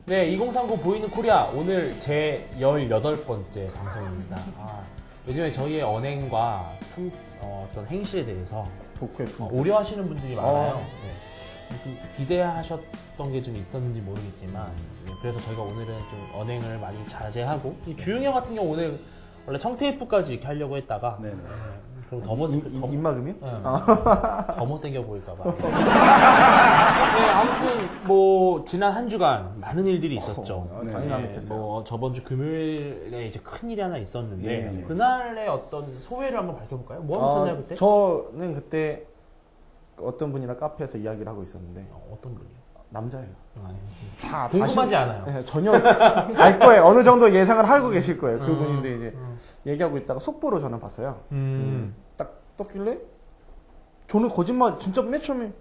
네, 2039 보이는 코리아 오늘 제 18번째 방송입니다. 요즘에 저희의 언행과 어떤 행실에 대해서 우려하시는 분들이 많아요. 네. 좀 기대하셨던 게 좀 있었는지 모르겠지만 그래서 저희가 오늘은 좀 언행을 많이 자제하고 주용이 형 같은 경우 오늘 원래 청테이프까지 이렇게 하려고 했다가 그럼 더 입막음이요? 더 못생겨 보일까봐. 네, 아무튼 뭐 지난 한 주간 많은 일들이 있었죠. 당연하겠어요. 저번 주 금요일에 이제 큰 일이 하나 있었는데 그날의 어떤 소회를 한번 밝혀볼까요? 뭐 하고 있었나요 그때? 저는 그때 어떤 분이랑 카페에서 이야기를 하고 있었는데 어떤 분이요? 남자예요. 다 궁금하지 않아요. 네, 전혀 알 거예요. 어느 정도 예상을 하고 계실 거예요. 그분인데 이제 얘기하고 있다가 속보로 저는 봤어요. 딱 떴길래 저는 거짓말 진짜 맨 처음에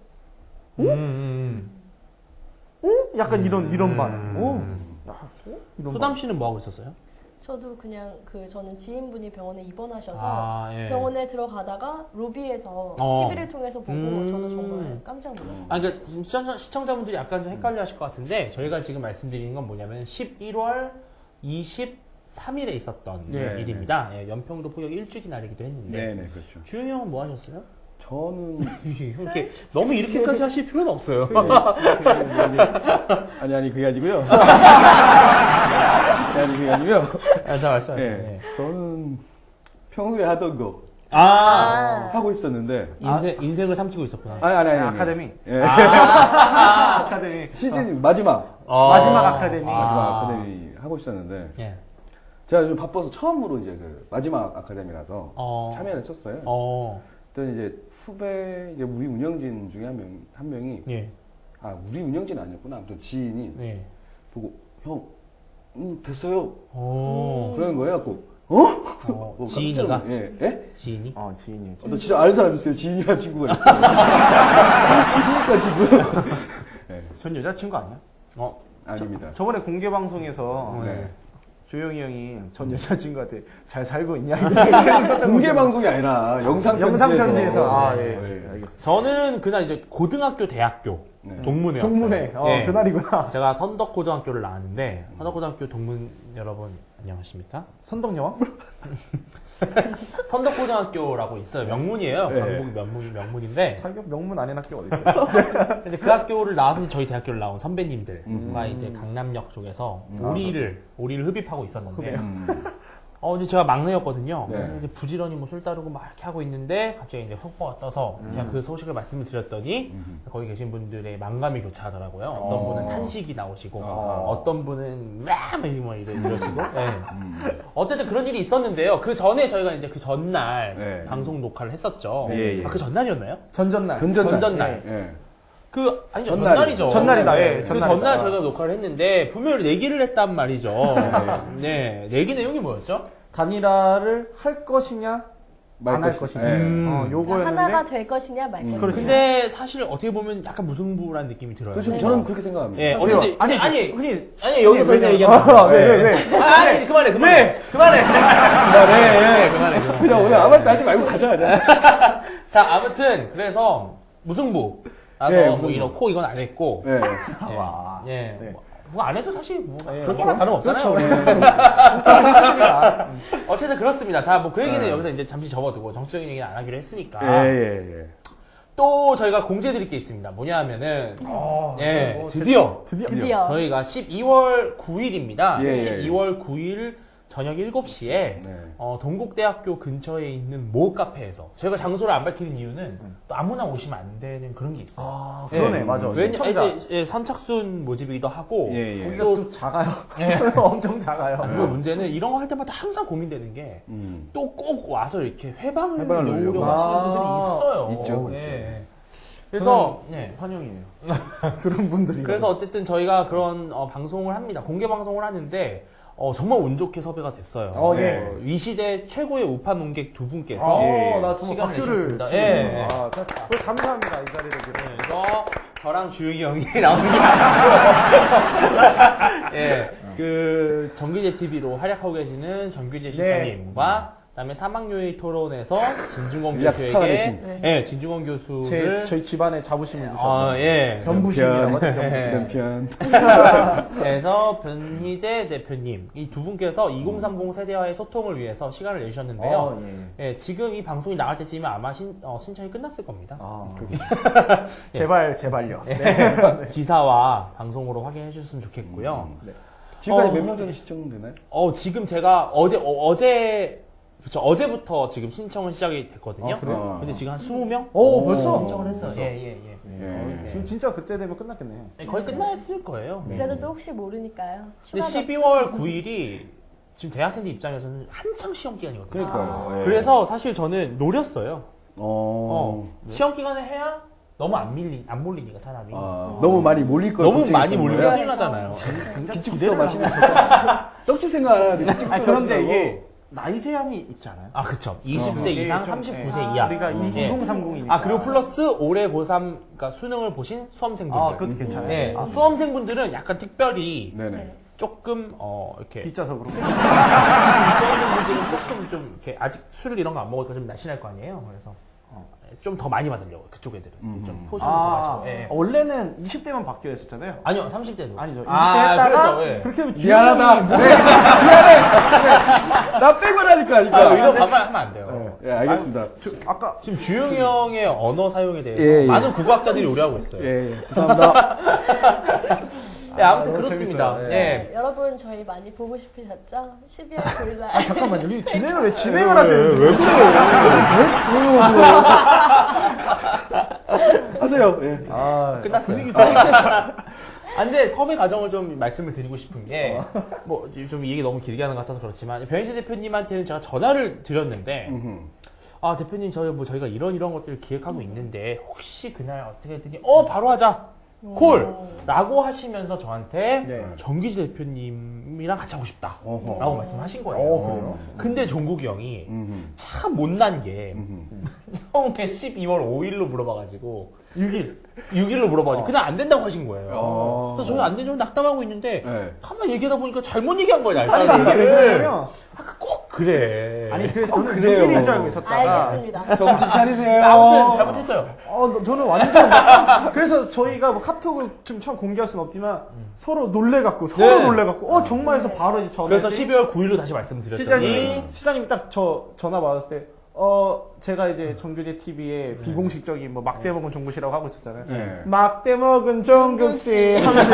약간 이런 반응. 소담 씨는 뭐 하고 있었어요? 저도 그냥 저는 지인분이 병원에 입원하셔서 병원에 들어가다가 로비에서 TV를 통해서 보고 저도 정말 깜짝 놀랐어요. 그러니까 지금 시청자분들이 약간 좀 헷갈려 하실 것 같은데 저희가 지금 말씀드리는 건 뭐냐면 11월 23일에 있었던 일입니다. 연평도 포격 1주기 날이기도 했는데 그렇죠. 주영이 형은 뭐 하셨어요? 저는 이렇게 너무 이렇게까지 하실 필요는 없어요. 아니 그게 아니고요. 그게 아니고요. 자 말씀하세요. 저는 평소에 하던 거 하고 있었는데 인생을 삼키고 있었구나. 아니 아카데미. 아카데미 시즌 마지막 아카데미. 마지막 아카데미 하고 있었는데 제가 요즘 바빠서 처음으로 이제 그 마지막 아카데미라서 참여를 했었어요. 그랬더니 이제 후배 우리 운영진 중에 한 명이 우리 운영진 아니었구나. 아무튼 지인이 보고 형 됐어요. 그러는 거예요. 지인이가? 지인이? 지인이. 너 진짜 아는 사람 있어요. 지인이가 친구가 있어요. 친구가 지금. 전 여자친구 아니야? 아닙니다. 저번에 공개 방송에서 조용히 형이 전 여자친구한테 잘 살고 있냐? 공개 방송이 아니라 영상 편지에서. 알겠습니다. 저는 그날 이제 고등학교, 대학교 동문회였어요. 동문회. 그날이구나. 제가 선덕고등학교를 나왔는데 선덕고등학교 동문 여러분 안녕하십니까? 선덕여왕? 선덕고등학교라고 있어요. 명문이에요. 강북 명문인데. 자격 명문 아닌 학교 어디 있어요? 근데 그 학교를 나와서 저희 대학교를 나온 선배님들과 이제 강남역 쪽에서 오리를 흡입하고 있었는데. 이제 제가 막내였거든요. 이제 부지런히 뭐 술 따르고 막 이렇게 하고 있는데 갑자기 이제 속보가 떠서 제가 그 소식을 말씀을 드렸더니 거기 계신 분들의 만감이 교차하더라고요. 어떤 분은 탄식이 나오시고 어떤 분은 막 이러시고. 어쨌든 그런 일이 있었는데요. 그 전에 저희가 이제 그 전날 방송 녹화를 했었죠. 그 전날이었나요? 전날. 전날이죠. 전날이다. 그 전날 저희가 녹화를 했는데 분명히 내기를 했단 말이죠. 내기 내용이 뭐였죠? 단일화를 할 것이냐, 안 할 것이냐. 요거였는데 하나가 될 것이냐 말 것이냐. 근데 사실 어떻게 보면 약간 무승부라는 느낌이 들어요. 그렇죠. 저는 그렇게 생각합니다. 어쨌든 아니 여기서 더 이상 얘기하면 왜? 아니 그만해. 그만해. 그냥 오늘 아무 말도 하지 말고 가자. 자 아무튼 그래서 무승부. 뭐 이렇고 이건 안 했고. 뭐 안 해도 사실 그렇거나 다름없잖아요. 어쨌든 그렇습니다. 자, 뭐 그 얘기는 여기서 이제 잠시 접어두고 정치적인 얘기는 안 하기로 했으니까. 또 저희가 공지해드릴 게 있습니다. 뭐냐 하면은 드디어 저희가 12월 9일입니다. 12월 9일 저녁 7시에 동국대학교 근처에 있는 모 카페에서 저희가 장소를 안 밝히는 이유는 또 아무나 오시면 안 되는 그런 게 있어요. 그러네, 맞아. 왜냐면 선착순 모집이기도 하고 거기가 또 작아요. 엄청 작아요. 그리고 문제는 이런 거 할 때마다 항상 고민되는 게 또 꼭 와서 이렇게 회방을 놓으려고 하시는 분들이 있어요. 있죠. 그래서 환영이에요. 그런 분들이. 그래서 어쨌든 저희가 그런 방송을 합니다. 공개 방송을 하는데 정말 운 좋게 섭외가 됐어요. 이 시대 최고의 우파 논객 두 분께서 나 정말 박수를 치네요. 감사합니다. 이 자리를 빌어. 그래서 저랑 주혁이 형이 나온 게 아니고 그 정규제 TV로 활약하고 계시는 정규제 실장님과 그다음에 사막요의 토론에서 진중권 교수에게 네, 진중권 교수를 저희 집안에 자부심을 주셨어요. 예. 변부심이라고 하죠. 변. 그래서 변희재 대표님 이 두 분께서 2030 세대와의 소통을 위해서 시간을 내주셨는데요. 예, 지금 이 방송이 나갈 때쯤이면 아마 신청이 끝났을 겁니다. 제발요. 네. 기사와 방송으로 확인해 주셨으면 좋겠고요. 네. 지금까지 몇 명 정도 신청되나요? 지금 제가 어제부터 지금 신청은 시작이 됐거든요. 그래요? 근데 지금 한 20명? 벌써? 신청을 했어요. 예. 지금 진짜 그때 되면 끝났겠네. 거의 끝났을 거예요. 그래도 또 혹시 모르니까요. 근데 12월 9일이 지금 대학생들 입장에서는 한창 시험 기간이거든요. 그러니까요. 그래서 사실 저는 노렸어요. 시험 기간에 해야 너무 안 몰리니까 사람이. 너무 많이 몰릴 거 너무 많이 몰리면 큰일 나잖아요. 기죽도 마시면서 떡주 생각 안 하는데 그런데 이게 나이 제한이 있지 않아요? 그쵸. 20세 이상, 39세 이하. 우리가 2030이니까. 그리고 플러스 올해 고3, 그러니까 수능을 보신 수험생분들. 그것도 괜찮아요. 네. 수험생분들은 약간 특별히 네네. 조금, 이렇게. 뒷좌석으로. 수험생분들은 조금 좀, 이렇게 아직 술 이런 거 안 먹으니까 좀 날씬할 거 아니에요. 그래서. 좀 더 많이 받으려고 그쪽 애들은 좀 포션을 더 가지고. 원래는 20대만 바뀌어 있었잖아요. 아니요, 30대도. 아니죠. 20대 했다가 그렇죠. 예. 그렇게 하면 미안하다. 미안해. 나 빼고 나니까. 이런 반말 하면 안 돼요. 예, 알겠습니다. 아까 지금 주영이 형의 언어 사용에 대해서 많은 국어학자들이 우려하고 있어요. 감사합니다. 네, 아무튼 그렇습니다. 네. 여러분 저희 많이 보고 싶으셨죠? 12월 9일날. 잠깐만요. 여기 진행을 하세요. 왜 그래요? 하세요. 예. 끝났어요. 근데 섭외 과정을 좀 말씀을 드리고 싶은 게, 좀 이 얘기 너무 길게 하는 것 같아서 그렇지만, 변희재 대표님한테는 제가 전화를 드렸는데, 대표님, 저희가 이런 것들을 기획하고 있는데, 혹시 그날 어떻게 했더니, 바로 하자! 콜! 라고 하시면서 저한테 정기지 대표님이랑 같이 하고 싶다. 라고 말씀하신 거예요. 근데 종국이 형이 참 못난 게 처음에 12월 5일로 물어봐가지고 6일로 물어봐가지고 그냥 안 된다고 하신 거예요. 그래서 저는 안 되냐고 낙담하고 있는데 가만 얘기하다 보니까 잘못 얘기한 거예요. 얘기를. 꼭 그래. 아니 저는 6일인 줄 알고 있었다가 알겠습니다. 정신 차리세요. 아무튼 잘못했어요. 저는 완전 그래서 저희가 뭐 카톡을 좀 처음 공개할 수는 없지만 서로 놀래갖고 정말 해서 바로 이제 전화. 그래서 12월 9일로 다시 말씀드렸더니 시장님이 딱 전화 받았을 때 제가 이제 정규제 TV에 비공식적인 막대 먹은 종국씨라고 하고 있었잖아요. 막대 먹은 종국씨 하면서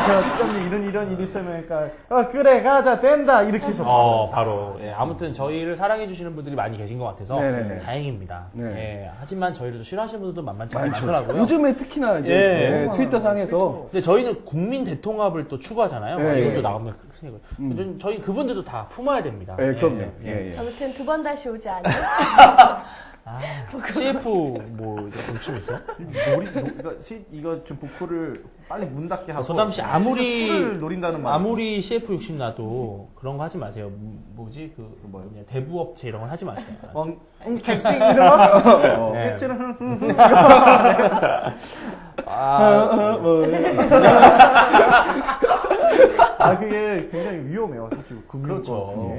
제가 시장님 이런 일이 있으면 그러니까 그래 가자 된다 이렇게 해서 바로. 아무튼 저희를 사랑해 주시는 분들이 많이 계신 것 같아서 다행입니다. 하지만 저희를 싫어하시는 분들도 만만치 않더라고요. 요즘에 특히나 이제 트위터 상에서. 근데 저희는 국민 대통합을 또 추구하잖아요. 이것도 나가면 저희 그분들도 다 품어야 됩니다. 그럼요. 아무튼 두 번 다시 오지 않아요? CF 욕심 있어? 이거 좀 보크를 빨리 문 닫게 하고. 소담 씨 노린다는 말. 아무리 CF 욕심 나도 그런 거 하지 마세요. 대부업체 이런 거 하지 마세요. 객팅 이런 거? 그게 굉장히 위험해요. 사실 그렇죠.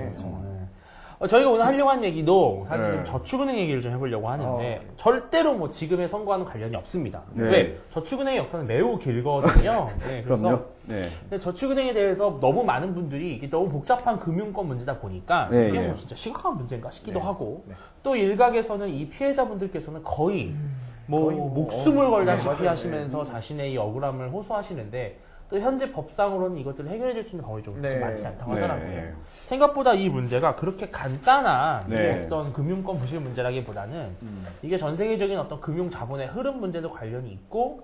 저희가 오늘 하려고 한 얘기도 사실 좀 저축은행 얘기를 좀 해보려고 하는데 절대로 지금의 선거와는 관련이 없습니다. 왜? 저축은행의 역사는 매우 길거든요. 그래서 근데 저축은행에 대해서 너무 많은 분들이 이게 너무 복잡한 금융권 문제다 보니까 이게 진짜 심각한 문제인가 싶기도 하고 또 일각에서는 이 피해자분들께서는 거의 목숨을 걸다시피 하시면서 자신의 이 억울함을 호소하시는데 또 현재 법상으로는 이것들을 해결해 줄 수 있는 방법이 좀 많지 않다고 하더라고요. 생각보다 이 문제가 그렇게 간단한 어떤 금융권 부실 문제라기보다는 이게 전 세계적인 어떤 금융 자본의 흐름 문제도 관련이 있고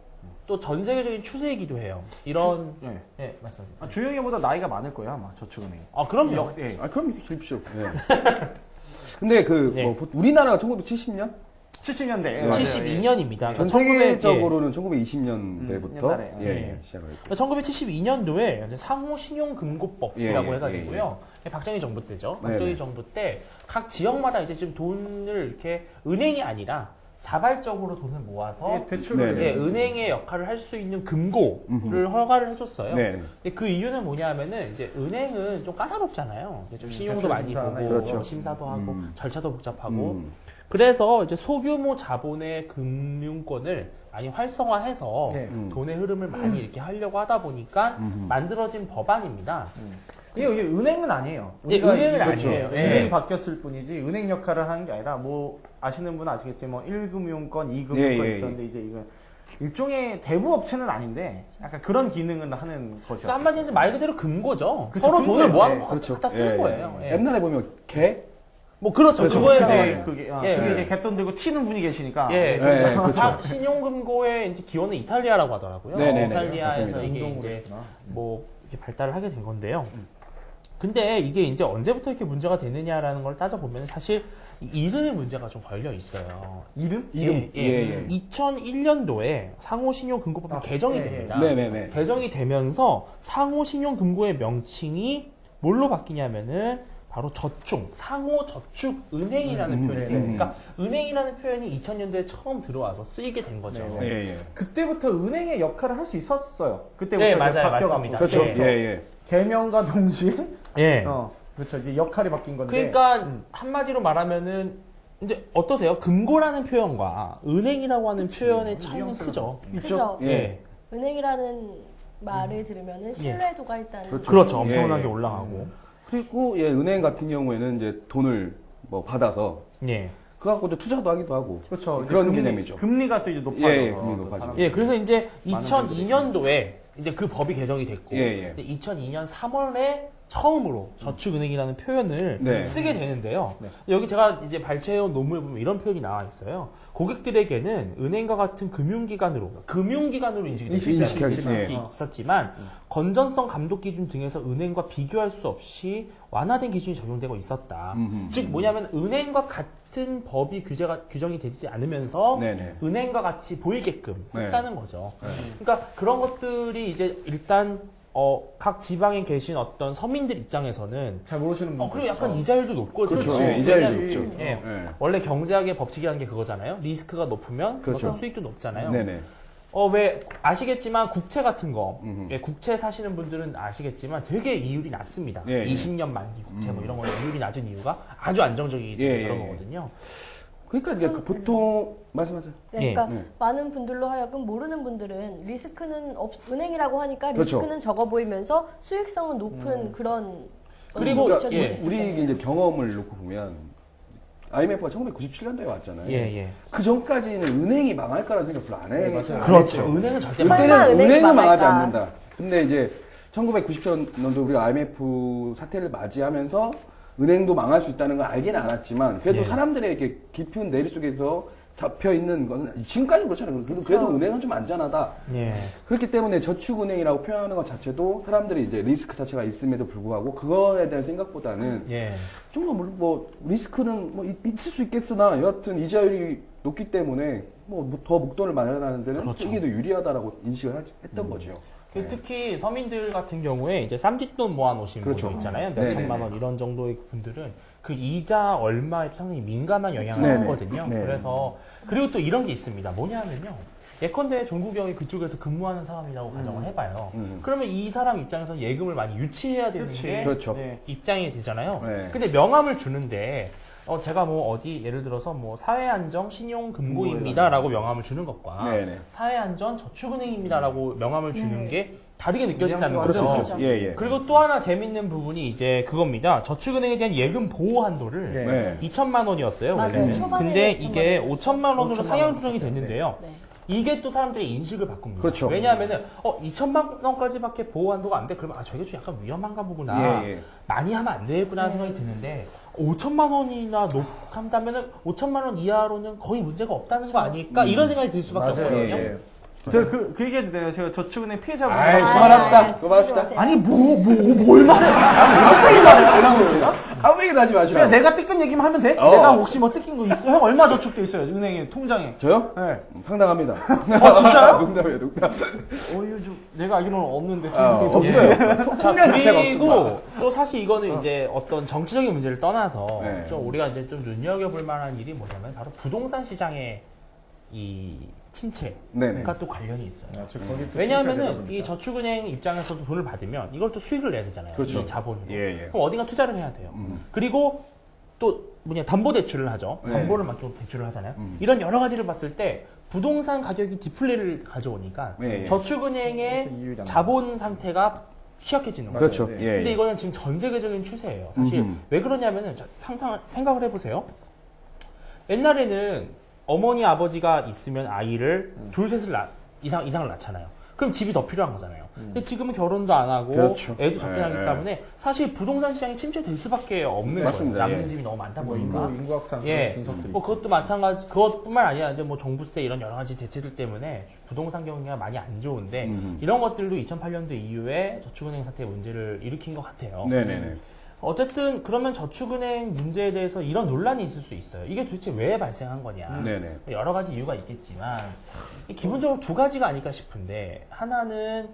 또 전 세계적인 추세이기도 해요. 이런 말씀하세요. 주영이보다 나이가 많을 거예요 아마 저축은행이. 그럼요. 그럼 그렇죠. 근데 우리나라가 1970년? 70년대. 72년입니다. 전 세계적으로는 1920년대부터 시작을 했고. 1972년도에 상호 신용금고법이라고 해가지고요. 박정희 정부 때죠. 박정희 정부 때 각 지역마다 이제 좀 돈을 이렇게 은행이 아니라 자발적으로 돈을 모아서 대출을 은행의 역할을 할 수 있는 금고를 허가를 해줬어요. 근데 그 이유는 뭐냐면은 이제 은행은 좀 까다롭잖아요. 좀 신용도 많이 보고 그렇죠. 심사도 하고 절차도 복잡하고 그래서 이제 소규모 자본의 금융권을 많이 활성화해서 돈의 흐름을 많이 이렇게 하려고 하다 보니까 만들어진 법안입니다. 이게 은행은 아니에요. 은행은 아니에요. 은행이 바뀌었을 뿐이지 은행 역할을 하는 게 아니라 뭐 아시는 분은 아시겠지만 뭐 1금융권, 2금융권 있었는데 이제 이거 일종의 대부업체는 아닌데 약간 그런 기능을 하는 것이었어요. 그러니까 한마디로 말 그대로 금고죠. 그쵸, 서로 돈을 모아놓고 갖다 쓰는 거예요. 옛날에 보면 개? 뭐 그렇죠. 그거에서 그게 갯돈 들고 튀는 분이 계시니까. 그렇죠. 신용금고의 이제 기원은 이탈리아라고 하더라고요. 이탈리아에서 맞습니다. 이게 이제 뭐 이렇게 발달을 하게 된 건데요. 근데 이게 이제 언제부터 이렇게 문제가 되느냐라는 걸 따져보면 사실 이름의 문제가 좀 걸려 있어요. 이름? 2001년도에 상호신용금고법이 개정이 됩니다. 개정이 되면서 상호신용금고의 명칭이 뭘로 바뀌냐면은 바로 상호저축은행이라는 표현이 있어요. 그러니까 은행이라는 표현이 2000년도에 처음 들어와서 쓰이게 된 거죠. 그때부터 은행의 역할을 할 수 있었어요. 그때부터 맞아요. 맞습니다. 그렇죠. 개명과 동시에 그렇죠. 이제 역할이 바뀐 건데. 그러니까 한마디로 말하면은 이제 어떠세요? 금고라는 표현과 은행이라고 하는 표현의 차이는 크죠. 그렇죠. 은행이라는 말을 들으면은 신뢰도가 일단 그렇죠. 엄청나게 올라가고. 그리고 은행 같은 경우에는 이제 돈을 뭐 받아서 그거 갖고 또 투자도 하기도 하고 그렇죠. 그런 개념이죠. 금리가 또 이제 높아져서 그래서 이제 2002년도에 이제 그 법이 개정이 됐고 2002년 3월에 처음으로 저축은행이라는 표현을 쓰게 되는데요. 여기 제가 이제 발췌해온 논문에 보면 이런 표현이 나와 있어요. 고객들에게는 은행과 같은 금융기관으로 인식이 있었지만 건전성 감독 기준 등에서 은행과 비교할 수 없이 완화된 기준이 적용되고 있었다. 즉 뭐냐면 은행과 같은 법이 규정이 되지 않으면서 은행과 같이 보이게끔 했다는 거죠. 그러니까 그런 것들이 이제 일단 각 지방에 계신 어떤 서민들 입장에서는 잘 모르시는 분들 그리고 약간 이자율도 높거든요. 그렇죠. 이자율도 높죠. 원래 경제학의 법칙이라는 게 그거잖아요. 리스크가 높으면 어떤 수익도 높잖아요. 왜 아시겠지만 국채 같은 거, 국채 사시는 분들은 아시겠지만 되게 이율이 낮습니다. 20년 만기 국채 뭐 이런 거 이율이 낮은 이유가 아주 안정적이기 때문에 그런 거거든요. 그러니까 이제 보통 말씀하세요. 그러니까 많은 분들로 하여금 모르는 분들은 리스크는 은행이라고 하니까 리스크는 적어 보이면서 수익성은 높은 그런 그리고 우리 이제 경험을 놓고 보면 IMF가 1997년도에 왔잖아요. 그 전까지는 은행이 망할 거라는 생각 별로 안 해요. 그렇죠. 은행은 절대 은행은 망하지 않는다. 근데 이제 1997년도 우리가 IMF 사태를 맞이하면서 은행도 망할 수 있다는 걸 알기는 않았지만 그래도 사람들의 이렇게 깊은 내리 속에서 잡혀 있는 거는 지금까지 그렇잖아요. 그래도 은행은 좀 안전하다. 그렇기 때문에 저축은행이라고 표현하는 것 자체도 사람들이 이제 리스크 자체가 있음에도 불구하고 그거에 대한 생각보다는 좀 뭐 리스크는 뭐 있을 수 있겠으나 여하튼 이자율이 높기 때문에 뭐 더 목돈을 마련하는 데는 이게 더 유리하다라고 인식을 했던 거죠. 특히 서민들 같은 경우에 이제 쌈짓돈 모아놓으신 분들 있잖아요. 몇 천만 원 이런 정도의 분들은 그 이자 얼마에 상당히 민감한 영향을 받거든요. 그래서 그리고 또 이런 게 있습니다. 뭐냐면요. 예컨대 종국이 형이 그쪽에서 근무하는 사람이라고 가정을 해봐요. 그러면 이 사람 입장에서 예금을 많이 유치해야 되는 게 입장이 되잖아요. 근데 명함을 주는데 제가 뭐 어디 예를 들어서 뭐 사회안정 신용금고입니다라고 명함을 주는 것과 사회안전 저축은행입니다라고 명함을 주는 게 다르게 느껴진다는 거죠. 그리고 또 하나 재밌는 부분이 이제 그겁니다. 저축은행에 대한 예금 보호 한도를 2천만 원이었어요. 근데 이게 5천만 원으로 상향 조정이 됐는데요. 이게 또 사람들의 인식을 바꿉니다. 왜냐하면은 2천만 원까지밖에 보호 한도가 안 돼. 그러면 저게 좀 약간 위험한가 보구나. 많이 하면 안 되겠구나 생각이 드는데 5천만 원이나 한다면은 5천만 원 이하로는 거의 문제가 없다는 거 아닐까? 이런 생각이 들 수밖에 없거든요. 제가 그 얘기해도 돼요. 제가 저축은행 피해자분. 그만합시다. 아니, 뭘 말해? 아무 얘기도 하지 마시고. 그냥 내가 뜯긴 얘기만 하면 돼? 내가 혹시 뭐 뜯긴 거 있어? 형 얼마 저축돼 있어요? 은행에, 통장에. 저요? 네. 상당합니다. 진짜요? 농담이에요, 농담. 내가 알기로는 없는데. 없어요. 자, 그리고 또 사실 이거는 이제 어떤 정치적인 문제를 떠나서 좀 우리가 이제 좀 눈여겨볼 만한 일이 뭐냐면 바로 부동산 시장의 이 침체가 네네. 또 관련이 있어요. 왜냐하면은 이 저축은행 입장에서도 돈을 받으면 이걸 또 수익을 내야 되잖아요. 그렇죠. 이 자본으로. 예. 그럼 어딘가 투자를 해야 돼요. 그리고 또 담보대출을 하죠. 네. 담보를 맡기고 대출을 하잖아요. 이런 여러 가지를 봤을 때 부동산 가격이 디플레를 가져오니까 저축은행의 자본 상태가 취약해지는 거죠. 그렇죠. 근데 이거는 지금 전 세계적인 추세예요. 사실 왜 그러냐면은 생각을 해보세요. 옛날에는 어머니 아버지가 있으면 아이를 둘 셋을 이상을 낳잖아요. 그럼 집이 더 필요한 거잖아요. 근데 지금은 결혼도 안 하고 그렇죠. 애도 적게 하기 때문에 사실 부동산 시장이 침체될 수밖에 없는 맞습니다. 거예요. 남는 집이 너무 많다 보니까. 인구학상 분석들이 뭐 그것도 마찬가지. 그것뿐만 아니라 이제 뭐 종부세 이런 여러 가지 대책들 때문에 부동산 경기가 많이 안 좋은데 이런 것들도 2008년도 이후에 저축은행 사태의 문제를 일으킨 것 같아요. 네네네. 어쨌든 그러면 저축은행 문제에 대해서 이런 논란이 있을 수 있어요. 이게 도대체 왜 발생한 거냐. 네네. 여러 가지 이유가 있겠지만 기본적으로 두 가지가 아닐까 싶은데 하나는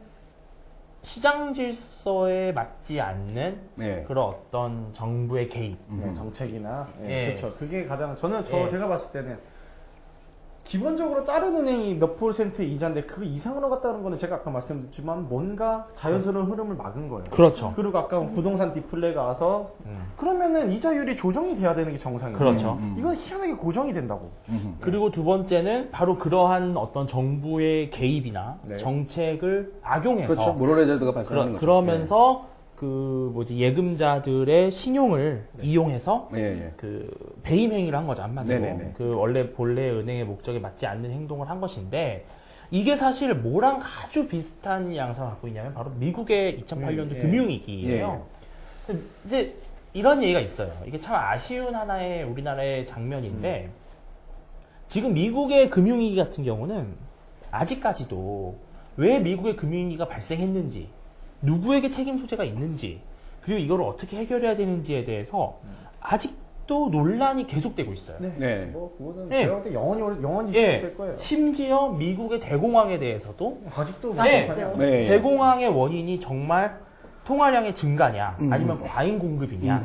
시장 질서에 맞지 않는 그런 어떤 정부의 개입, 정책이나 그렇죠. 그게 가장 제가 봤을 때는 기본적으로 다른 은행이 몇 % 이자인데 그 이상으로 갔다는 거는 제가 아까 말씀드렸지만 뭔가 자연스러운 흐름을 막은 거예요. 그렇죠. 그리고 아까 부동산 디플레가 와서 그러면은 이자율이 조정이 돼야 되는 게 정상이에요. 그렇죠. 이건 희한하게 고정이 된다고. 그리고 두 번째는 바로 그러한 어떤 정부의 개입이나 정책을 악용해서 그렇죠. 모럴해저드가 발생하는 거죠. 그러면서 예금자들의 신용을 이용해서 그 배임 행위를 한 거죠, 한마디로. 그 원래 본래 은행의 목적에 맞지 않는 행동을 한 것인데 이게 사실 뭐랑 아주 비슷한 양상을 갖고 있냐면 바로 미국의 2008년도 금융위기예요. 이제 이런 얘기가 있어요. 이게 참 아쉬운 하나의 우리나라의 장면인데 지금 미국의 금융위기 같은 경우는 아직까지도 왜 미국의 금융위기가 발생했는지 누구에게 책임 소재가 있는지 그리고 이걸 어떻게 해결해야 되는지에 대해서 아직도 논란이 계속되고 있어요. 뭐 그거는 제가 볼 때 영원히 있을 거예요. 심지어 미국의 대공황에 대해서도 아직도 대공황의 원인이 정말 통화량의 증가냐 아니면 과잉 공급이냐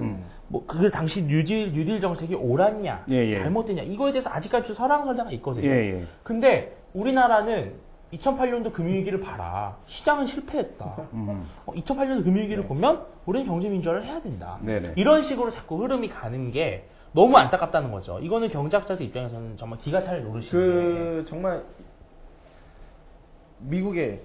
뭐 그 당시 뉴딜 정책이 옳았냐 잘못됐냐 이거에 대해서 아직까지도 설왕설래가 있거든요. 근데 우리나라는 2008년도 금융위기를 봐라. 시장은 실패했다. 2008년도 금융위기를 보면 우리는 경제민주화를 해야 된다. 이런 식으로 자꾸 흐름이 가는 게 너무 안타깝다는 거죠. 이거는 경제학자들 입장에서는 정말 기가 차를 노릇이는데 정말 미국의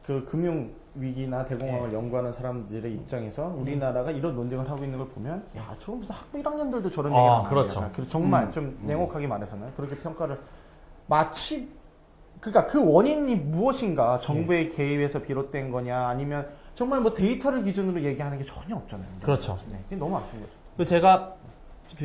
그 금융위기나 대공황을 연구하는 사람들의 입장에서 우리나라가 이런 논쟁을 하고 있는 걸 보면 야, 저 무슨 학부 1학년들도 저런 얘기를 하는 그렇죠. 정말 좀 냉혹하게 말해서는 그렇게 평가를 마치 그러니까 그 원인이 무엇인가 정부의 개입에서 비롯된 거냐 아니면 정말 뭐 데이터를 기준으로 얘기하는 게 전혀 없잖아요. 그렇죠. 그게 너무 아쉬운 거죠. 제가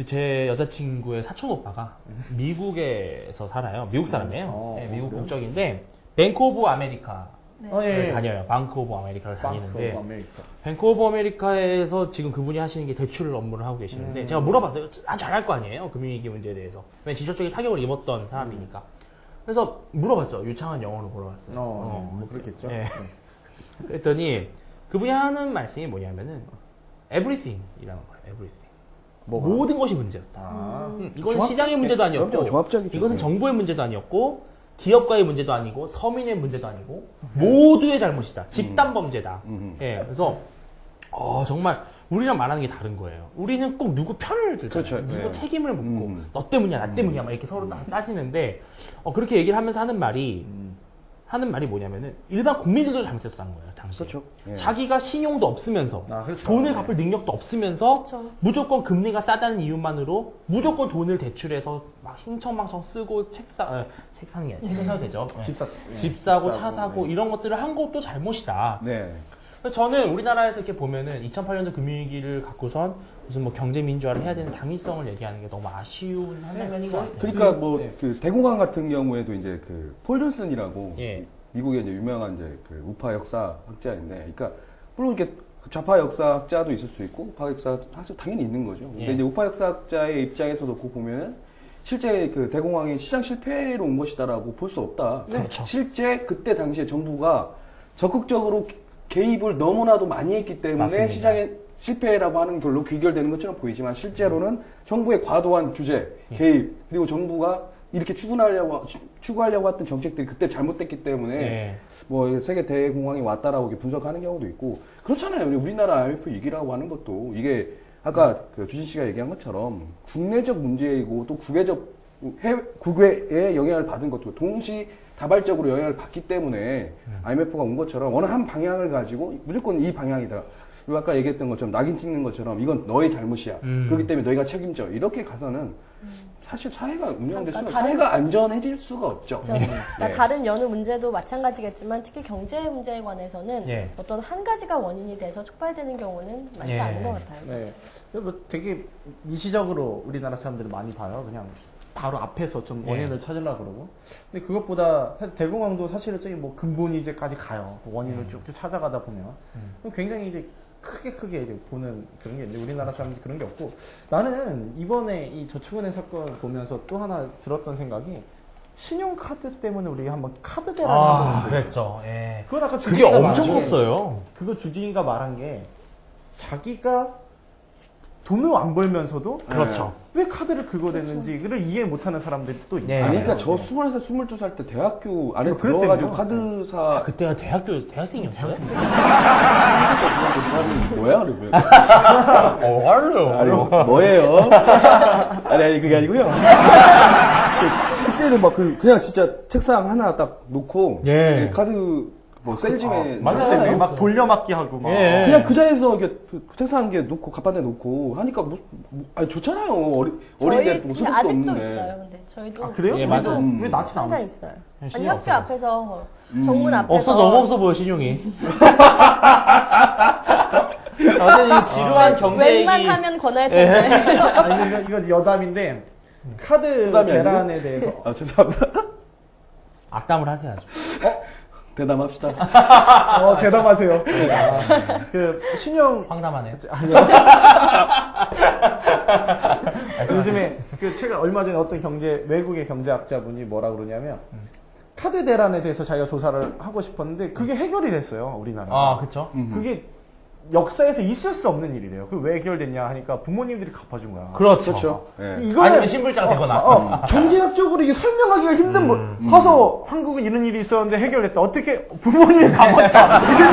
제 여자친구의 사촌 오빠가 미국에서 살아요. 미국 사람이에요. 미국 국적인데 뱅크 오브 아메리카 다녀요. 방크 오브 아메리카를 다니는데 뱅크 오브 아메리카에서 지금 그분이 하시는 게 대출 업무를 하고 계시는데 제가 물어봤어요. 잘할 거 아니에요. 금융위기 문제에 대해서. 왜냐면 지속적인 타격을 입었던 사람이니까. 그래서 물어봤죠. 유창한 영어로 물어봤어요. 뭐 그렇겠죠. 그랬더니 그분이 하는 말씀이 뭐냐면은 everything이라는 거예요. everything. 모든 것이 문제였다. 이건 시장의 문제도 아니었고 이것은 정부의 문제도 아니었고 기업가의 문제도 아니고 서민의 문제도 아니고 모두의 잘못이다. 집단 범죄다. 그래서 정말 우리랑 말하는 게 다른 거예요. 우리는 꼭 누구 편을 들잖아요. 누구 책임을 묻고 너 때문이야, 나 때문이야 막 이렇게 서로 따지는데 그렇게 얘기를 하면서 하는 말이 뭐냐면은 일반 국민들도 잘못했다는 거예요. 당시. 자기가 신용도 없으면서 돈을 갚을 능력도 없으면서 무조건 금리가 싸다는 이유만으로 무조건 돈을 대출해서 막 흥청망청 쓰고 책 사는 게 책을 사도 되죠. 집 사고 차 사고 이런 것들을 한 것도 잘못이다. 그래서 저는 우리나라에서 이렇게 보면은 2008년도 금융위기를 갖고선 무슨 뭐 경제민주화를 해야 되는 당위성을 얘기하는 게 너무 아쉬운 한 면인 것 같아요. 그러니까 그 대공황 같은 경우에도 이제 그 폴 존슨이라고 미국의 이제 유명한 이제 그 우파 역사학자인데, 그러니까 물론 이렇게 좌파 역사학자도 있을 수 있고 우파 역사학자도 당연히 있는 거죠. 근데 이제 우파 역사학자의 입장에서도 그거 보면은 실제 그 대공황이 시장 실패로 온 것이다라고 볼 수 없다. 그렇죠. 실제 그때 당시에 정부가 적극적으로 개입을 너무나도 많이 했기 때문에 맞습니다. 시장의 실패라고 하는 걸로 귀결되는 것처럼 보이지만 실제로는 정부의 과도한 규제, 개입, 그리고 정부가 이렇게 추구하려고 했던 정책들이 그때 잘못됐기 때문에 네. 뭐 세계 대공황이 왔다라고 분석하는 경우도 있고 그렇잖아요. 우리나라 IMF 위기라고 하는 것도 이게 아까 그 주진 씨가 얘기한 것처럼 국내적 문제이고 또 국외에 영향을 받은 것도 동시 다발적으로 영향을 받기 때문에 IMF가 온 것처럼 어느 한 방향을 가지고 무조건 이 방향이다. 그리고 아까 얘기했던 것처럼 낙인 찍는 것처럼 이건 너의 잘못이야. 그렇기 때문에 너희가 책임져. 이렇게 가서는 사실 사회가 운영돼서 사회가 안전해질 수가 없죠. 그러니까 다른 여느 문제도 마찬가지겠지만 특히 경제 문제에 관해서는 어떤 한 가지가 원인이 돼서 촉발되는 경우는 많지 않은 것 같아요. 네. 뭐 되게 미시적으로 우리나라 사람들이 많이 봐요. 그냥 바로 앞에서 좀 원인을 찾으려고 그러고. 근데 그것보다 사실 대공황도 사실은 저기 뭐 근본이 이제까지 가요. 원인을 쭉쭉 찾아가다 보면. 굉장히 이제 크게 이제 보는 그런 게 있는데 우리나라 사람들이 그런 게 없고 나는 이번에 이 저축은행 사건 보면서 또 하나 들었던 생각이 신용카드 때문에 우리가 한번 카드 대란을 한번 그랬죠. 예. 그건 아까 그게 엄청 컸어요. 그거 주진이가 말한 게 자기가 돈을 안 벌면서도 그렇죠. 왜 카드를 긁어댔는지를 이해 못하는 사람들이 또 있어요. 그러니까 저 21살, 22살 때 대학교 안에 들어가가지고 카드사 그때가 대학생이었어요? 뭐야 그래? 알아요. 뭐예요? 아니 그게 아니고요. 그때는 막 그냥 진짜 책상 하나 딱 놓고 카드 뭐 셀짐에 맞아요. 막 돌려막기 하고 막 그냥 그 자리에서 이렇게 책상 한 개 놓고 가판에 놓고 하니까 아니 좋잖아요. 어린데 뭐 소득도 아직도 없는데. 있어요. 근데 저희도 그래요? 예, 맞아. 왜 낯이 안 항상 있어요. 아니 학교 앞에서 정문 앞에서 없어 너무 없어 보여 신용이. 어쨌든 지루한 경제 얘기. 웬만 하면 권할 텐데. 아니 이거 여담인데 카드 대란에 대해서 죄송합니다. 악담을 하셔야죠. 대담합시다. 대담하세요. 그 신용 황담하네요. 아니요. 요즘에 그 제가 얼마 전에 어떤 외국의 경제학자분이 뭐라 그러냐면 카드 대란에 대해서 자기가 조사를 하고 싶었는데 그게 해결이 됐어요 우리나라. 그렇죠. 그게 역사에서 있을 수 없는 일이래요. 그 왜 해결됐냐 하니까 부모님들이 갚아준 거야. 그렇죠. 이거는 아니면 신불장 되거나. 경제학적으로 이게 설명하기가 힘든 가서 한국은 이런 일이 있었는데 해결됐다. 어떻게 부모님이 갚았다. 이런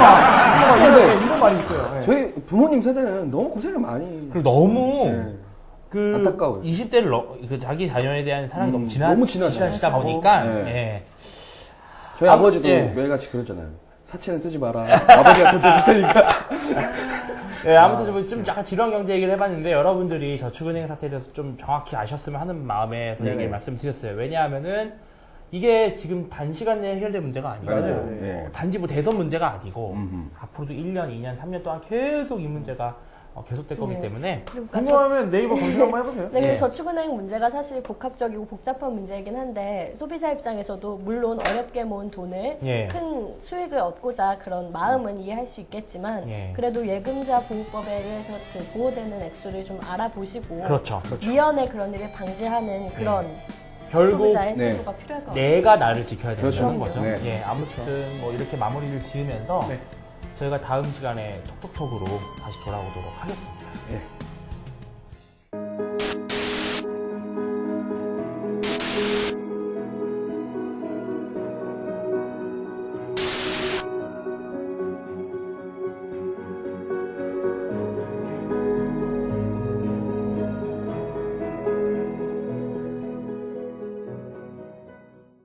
말이 있어요. 저희 부모님 세대는 너무 고생을 많이. 그리고 너무 안타까워요. 20대를 자기 자녀에 대한 사랑이 너무 지나치다 보니까. 저희 아버지도 매일같이 그러잖아요. 사채는 쓰지 마라. 아버지가 돈 줄 테니까. 아무튼 좀 약간 지루한 경제 얘기를 해봤는데 여러분들이 저축은행 사태에 대해서 좀 정확히 아셨으면 하는 마음에서 얘기를 말씀드렸어요. 왜냐하면은 이게 지금 단시간 내에 해결될 문제가 아니고 단지 뭐 대선 문제가 아니고 앞으로도 1년, 2년, 3년 동안 계속 이 문제가 계속될 거기 때문에 궁금하면 네이버 검색 한번 해보세요. 네, 저축은행 문제가 사실 복합적이고 복잡한 문제이긴 한데 소비자 입장에서도 물론 어렵게 모은 돈을 큰 수익을 얻고자 그런 마음은 이해할 수 있겠지만 그래도 예금자 보호법에 의해서 그 보호되는 액수를 좀 알아보시고 그렇죠. 미연에 그런 일을 방지하는 그런 결국 소비자의 태도가 필요할 것 같아요. 내가 나를 지켜야 된다는 그렇죠. 거죠. 아무튼 뭐 이렇게 마무리를 지으면서 저희가 다음 시간에 톡톡톡으로 다시 돌아오도록 하겠습니다.